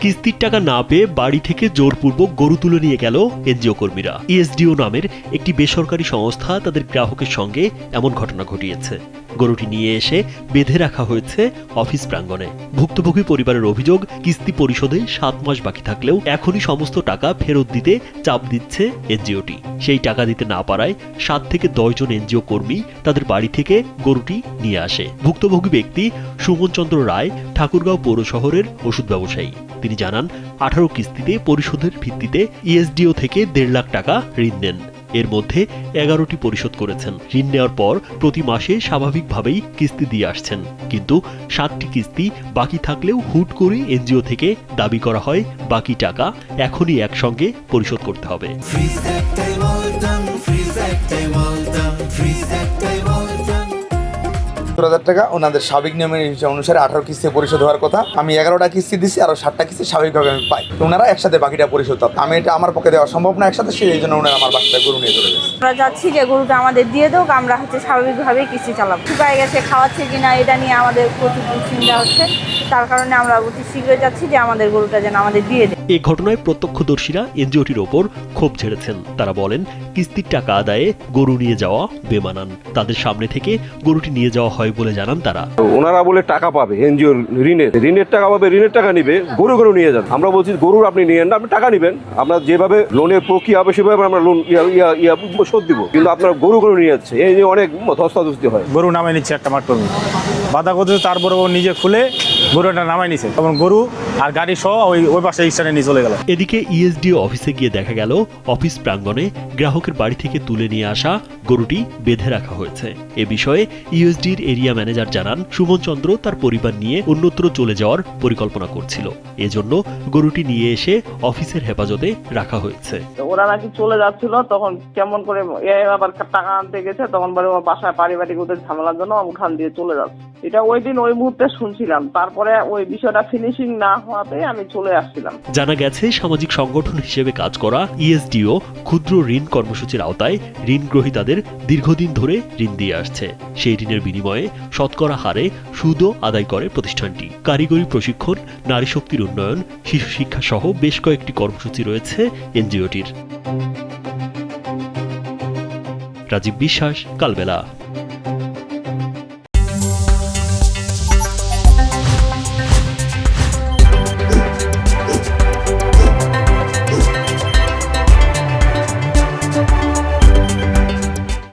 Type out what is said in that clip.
কিস্তির টাকা না পেয়ে বাড়ি থেকে জোরপূর্বক গরু তুলে নিয়ে গেল এনজিও কর্মীরা। ইএসডিও নামের একটি বেসরকারি সংস্থা তাদের গ্রাহকের সঙ্গে এমন ঘটনা ঘটিয়েছে। গরুটি নিয়ে এসে বেঁধে রাখা হয়েছে অফিস প্রাঙ্গণে। ভুক্তভোগী পরিবারের অভিযোগ, কিস্তি পরিশোধে 7 মাস বাকি থাকলেও এখনই সমস্ত টাকা ফেরত দিতে চাপ দিচ্ছে এনজিওটি। সেই টাকা দিতে না পারায় 7 থেকে 10 জন এনজিও কর্মী তাদের বাড়ি থেকে গরুটি নিয়ে আসে। ভুক্তভোগী ব্যক্তি সুমন চন্দ্র রায় ঠাকুরগাঁও পৌর শহরের ওষুধ ব্যবসায়ী। তিনি জানান, 18 কিস্তিতে পরিশোধের ভিত্তিতে ইএসডিও থেকে 1.5 লাখ টাকা ঋণ নেন। এর মধ্যে 11টি পরিশোধ করেছেন। ঋণ নেওয়ার পর প্রতি মাসে স্বাভাবিকভাবেই কিস্তি দিয়ে আসছেন, কিন্তু 7টি কিস্তি বাকি থাকলেও হুট করে এনজিও থেকে দাবি করা হয় বাকি টাকা এখনই একসঙ্গে পরিশোধ করতে হবে। টাকা ওনাদের স্বাভাবিক নিয়মের অনুসারে 18 কিস্তি পরিশোধ হওয়ার কথা। আমি 11টা কিস্তি দিচ্ছি, আরো 7টা কিস্তি স্বাভাবিকভাবে আমি পাই। ওনারা একসাথে বাকিটা পরিশোধ করতে, আমি এটা আমার পক্ষে দেওয়া সম্ভব না একসাথে, সেই জন্য ওনারা আমার বাসায় গরু নিয়ে চলে গেছে। আমরা চাচ্ছি যে গরুটা আমাদের দিয়ে দেওক, আমরা স্বাভাবিকভাবেই কিস্তি চালাবো। শুকায় গেছে, খাওয়াচ্ছে কিনা এটা নিয়ে আমাদের প্রচুর চিন্তা হচ্ছে। তার কারণে আমরা অতি শীঘ্রই চাচ্ছি যে আমাদের গরুটা যেন আমাদের দিয়ে দেয়। এই ঘটনায় প্রত্যক্ষদর্শীরা এনজিওটির ওপর ক্ষোভ ঝেড়েছেন। তারা বলেন, কিস্তির টাকা আদায়ে গরু নিয়ে যাওয়া বেমানান। তাদের সামনে থেকে গরুটি নিয়ে যাওয়া হয় বলে জানান তারা। ওনারা বলে টাকা পাবে, এনজিও ঋণের টাকা পাবে, ঋণের টাকা নিবে, গরু নিয়ে যান। আমরা বলছি গরু আপনি নিয়েন না, আপনি টাকা নিবেন। আমরা যেভাবে লোনের প্রক্রিয়া হবে সেভাবে আমরা লোন শোধ দিব, কিন্তু আপনার গরু নিয়ে যাচ্ছে, এই যে অনেক ধস্তাধস্তি হয়। গরু নামাই নিচ্ছে একটা মাঠ কর্মী, বাধা করতেছে, তারপরে ও নিজে খুলে গরুটা নামাই নিছে, তখন গরু আর গাড়ি সহ ওই পাশে স্ট্যান্ডে নিয়ে চলে গেল। এদিকে ইএসডিও অফিসে গিয়ে দেখা গেল অফিস প্রাঙ্গণে গ্রাহকের বাড়ি থেকে তুলে নিয়ে আসা গরুটি বেঁধে রাখা হয়েছে। এ বিষয়ে ইএসডির এরিয়া ম্যানেজার জানান, সুমন চন্দ্র তার পরিবার নিয়ে অন্যত্র চলে যাওয়ার পরিকল্পনা করছিল, এজন্য গরুটি নিয়ে এসে অফিসের হেফাজতে রাখা হয়েছে। ওরা নাকি চলে যাচ্ছিল, তখন কেমন করে আবার টাকা আনতে গেছে, তখন বলে বাসায় পারিবারিক ওদের ঝামেলার জন্য উঠান দিয়ে চলে যাচ্ছে। এটা ওই দিন ওই মুহূর্তে শুনছিলাম, তারপরে ওই বিষয়টা ফিনিশিং না হওয়াতে আমি চলে আসছিলাম। জানা গেছে, সামাজিক সংগঠন হিসেবে কাজ করা ইএসডিও ক্ষুদ্র ঋণ কর্মসূচির আওতায় ঋণ গ্রহীতাদের দীর্ঘদিন ধরে ঋণ দিয়ে আসছে। সেই ঋণের বিনিময়ে শতকরা হারে সুদও আদায় করে প্রতিষ্ঠানটি। কারিগরি প্রশিক্ষণ, নারী শক্তির উন্নয়ন, শিশু শিক্ষা সহ বেশ কয়েকটি কর্মসূচি রয়েছে এনজিওটির। রাজীব বিশ্বাস, কালবেলা।